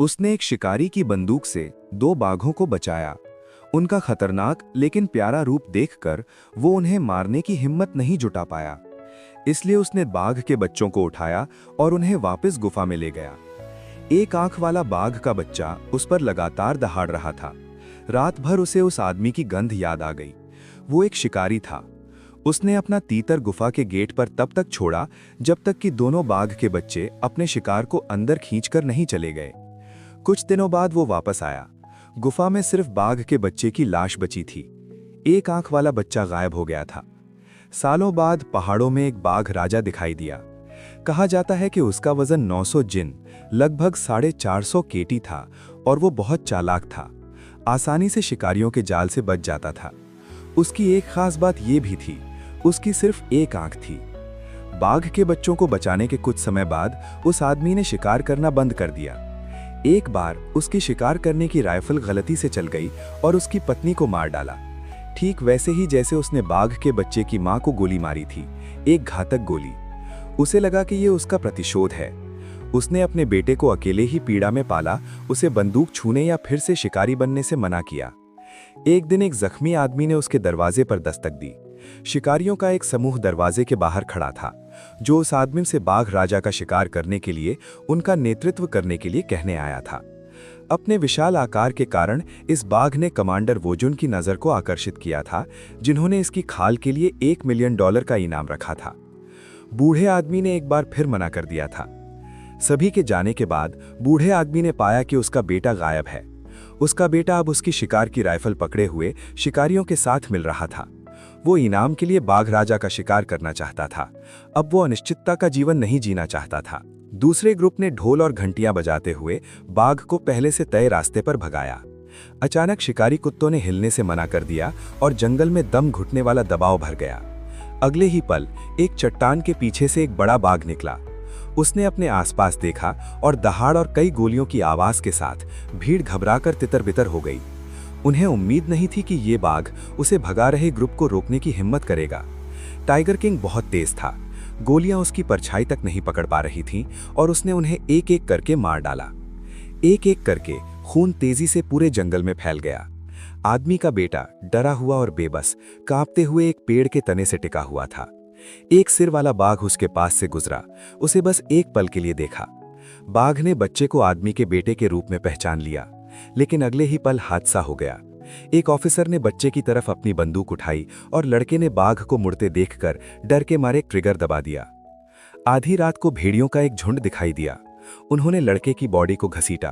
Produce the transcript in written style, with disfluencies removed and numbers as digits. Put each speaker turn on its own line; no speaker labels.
उसने एक शिकारी की बंदूक से दो बाघों को बचाया। उनका खतरनाक लेकिन प्यारा रूप देखकर वो उन्हें मारने की हिम्मत नहीं जुटा पाया। इसलिए उसने बाघ के बच्चों को उठाया और उन्हें वापस गुफा में ले गया। एक आंख वाला बाघ का बच्चा उस पर लगातार दहाड़ रहा था। रात भर उसे उस आदमी की गंध याद आ गई। वो एक शिकारी था। उसने अपना तीतर गुफा के गेट पर तब तक छोड़ा जब तक कि दोनों बाघ के बच्चे अपने शिकार को अंदर खींचकर नहीं चले गए। कुछ दिनों बाद वो वापस आया। गुफा में सिर्फ बाघ के बच्चे की लाश बची थी। एक आंख वाला बच्चा गायब हो गया था। सालों बाद पहाड़ों में एक बाघ राजा दिखाई दिया। कहा जाता है कि उसका वजन 900 जिन लगभग 450 केटी था और वो बहुत चालाक था। आसानी से शिकारियों के जाल से बच जाता था। उसकी एक खास बात यह भी थी, उसकी सिर्फ एक आंख थी। बाघ के बच्चों को बचाने के कुछ समय बाद उस आदमी ने शिकार करना बंद कर दिया। एक बार उसकी शिकार करने की राइफल गलती से चल गई और उसकी पत्नी को मार डाला। ठीक वैसे ही जैसे उसने बाघ के बच्चे की मां को गोली मारी थी, एक घातक गोली। उसे लगा कि ये उसका प्रतिशोध है। उसने अपने बेटे को अकेले ही पीड़ा में पाला, उसे बंदूक छूने या फिर से शिकारी बनने से मना किया। एक दिन एक जख्मी आदमी ने उसके दरवाजे पर दस्तक दी। शिकारियों का एक समूह दरवाजे के बाहर खड़ा था, जो उस आदमी से बाघ राजा का शिकार करने के लिए उनका नेतृत्व करने के लिए कहने आया था। अपने विशाल आकार के कारण इस बाघ ने कमांडर वोजुन की नज़र को आकर्षित किया था, जिन्होंने इसकी खाल के लिए $1 मिलियन का इनाम रखा था। बूढ़े आदमी ने एक बार फिर मना कर दिया था। सभी के जाने के बाद बूढ़े आदमी ने पाया कि उसका बेटा गायब है। उसका बेटा अब उसकी शिकार की राइफल पकड़े हुए शिकारियों के साथ मिल रहा था। वो इनाम के लिए बाघ राजा का शिकार करना चाहता था। अब वो अनिश्चितता का जीवन नहीं जीना चाहता था। दूसरे ग्रुप ने ढोल और घंटियां बजाते हुए बाघ को पहले से तय रास्ते पर भगाया। अचानक शिकारी कुत्तों ने हिलने से मना कर दिया और जंगल में दम घुटने वाला दबाव भर गया। अगले ही पल एक चट्टान के पीछे से एक बड़ा बाघ निकला। उसने अपने आसपास देखा और दहाड़ और कई गोलियों की आवाज के साथ भीड़ घबराकर तितर-बितर हो गई। उन्हें उम्मीद नहीं थी कि ये बाघ उसे भगा रहे ग्रुप को रोकने की हिम्मत करेगा। टाइगर किंग बहुत तेज था। गोलियां उसकी परछाई तक नहीं पकड़ पा रही थीं और उसने उन्हें एक एक करके मार डाला। एक एक करके खून तेजी से पूरे जंगल में फैल गया। आदमी का बेटा डरा हुआ और बेबस कांपते हुए एक पेड़ के तने से टिका हुआ था। एक सिर वाला बाघ उसके पास से गुजरा। उसे बस एक पल के लिए देखा। बाघ ने बच्चे को आदमी के बेटे के रूप में पहचान लिया, लेकिन अगले ही पल हादसा हो गया। एक ऑफिसर ने बच्चे की तरफ अपनी बंदूक उठाई और लड़के ने बाघ को मुड़ते देखकर डर के मारे ट्रिगर दबा दिया। आधी रात को भेड़ियों का एक झुंड दिखाई दिया। उन्होंने लड़के की बॉडी को घसीटा।